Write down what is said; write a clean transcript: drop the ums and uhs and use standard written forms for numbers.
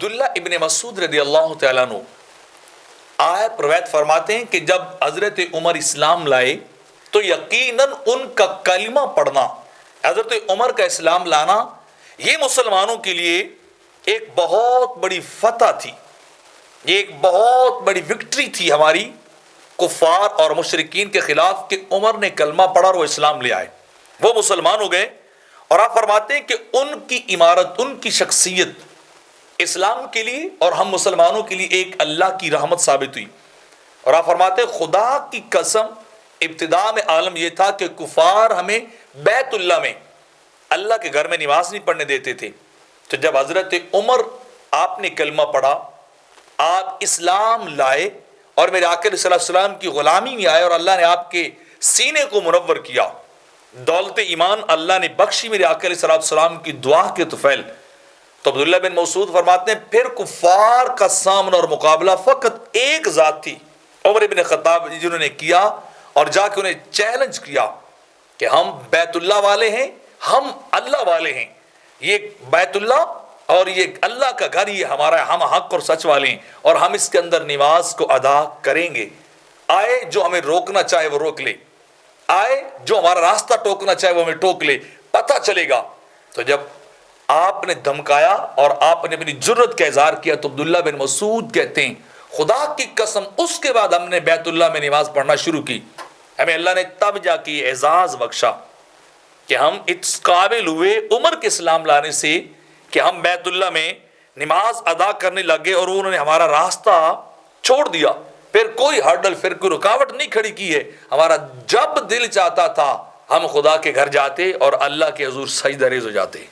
عبداللہ ابن مسعود رضی اللہ تعالیٰ عنہ آیت روایت فرماتے ہیں کہ جب حضرت عمر اسلام لائے تو یقیناً ان کا کلمہ پڑھنا، حضرت عمر کا اسلام لانا، یہ مسلمانوں کے لیے ایک بہت بڑی فتح تھی، یہ ایک بہت بڑی وکٹری تھی ہماری کفار اور مشرکین کے خلاف کہ عمر نے کلمہ پڑھا اور وہ اسلام لے آئے، وہ مسلمان ہو گئے۔ اور آپ فرماتے ہیں کہ ان کی عمارت، ان کی شخصیت اسلام کے لیے اور ہم مسلمانوں کے لیے ایک اللہ کی رحمت ثابت ہوئی۔ اور آپ فرماتے ہیں خدا کی قسم ابتدا میں عالم یہ تھا کہ کفار ہمیں بیت اللہ میں اللہ کے گھر میں نماز نہیں پڑھنے دیتے تھے، تو جب حضرت عمر آپ نے کلمہ پڑھا، آپ اسلام لائے اور میرے آقا صلی اللہ علیہ وسلم کی غلامی میں آئے اور اللہ نے آپ کے سینے کو منور کیا، دولت ایمان اللہ نے بخشی میرے آقا علیہ السلام کی دعا کے طفیل، تو عبداللہ بن مسعود فرماتے ہیں پھر کفار کا سامنا اور مقابلہ فقط ایک ذات تھی، عمر بن خطاب، جنہوں نے کیا اور جا کے انہیں چیلنج کیا کہ ہم بیت اللہ والے ہیں، ہم اللہ والے ہیں، یہ بیت اللہ اور یہ اللہ کا گھر یہ ہمارا ہے، ہم حق اور سچ والے ہیں اور ہم اس کے اندر نماز کو ادا کریں گے، آئے جو ہمیں روکنا چاہے وہ روک لے، آئے جو ہمارا راستہ ٹوکنا چاہے وہ ہمیں ٹوک لے، پتہ چلے گا۔ تو جب آپ نے دھمکایا اور آپ نے اپنی جرت کا اظہار کیا تو عبداللہ بن مسعود کہتے ہیں خدا کی قسم اس کے بعد ہم نے بیت اللہ میں نماز پڑھنا شروع کی، ہمیں اللہ نے تب جا کے اعزاز بخشا کہ ہم اس قابل ہوئے عمر کے اسلام لانے سے کہ ہم بیت اللہ میں نماز ادا کرنے لگے اور انہوں نے ہمارا راستہ چھوڑ دیا، پھر کوئی ہرڈل، پھر کوئی رکاوٹ نہیں کھڑی کی ہے، ہمارا جب دل چاہتا تھا ہم خدا کے گھر جاتے اور اللہ کے حضور سجدہ ریز ہو جاتے۔